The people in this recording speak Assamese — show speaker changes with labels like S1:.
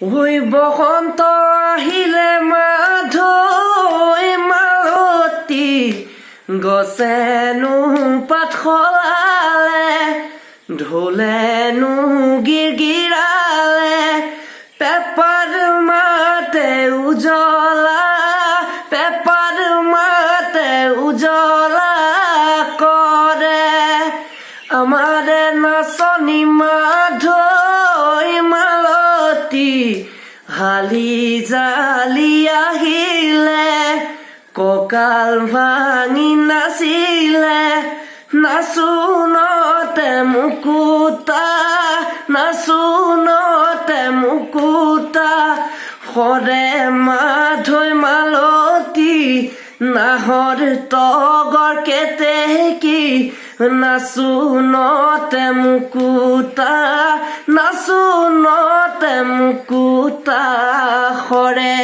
S1: ওই বসন্ত আহিলে মাধৈ মালতী গছেনো পাত সলালে ঢোলেনো গিৰগিৰালে পেপাৰ মাতে উজলা পেপাৰ মাতে উজলা কৰে আমাৰে নাচনী মাধৈ মালতী হালি জালি আহিলে কঁকাল ভাঙি নাচিলে নাচোনতে মুকুতা নাচোনতে মুকুতা সৰে মাধৈ মালতী নাহৰ তগৰ কেতেকী নাচোনতে মুকুতা নাচোনতে মুকুতা সৰে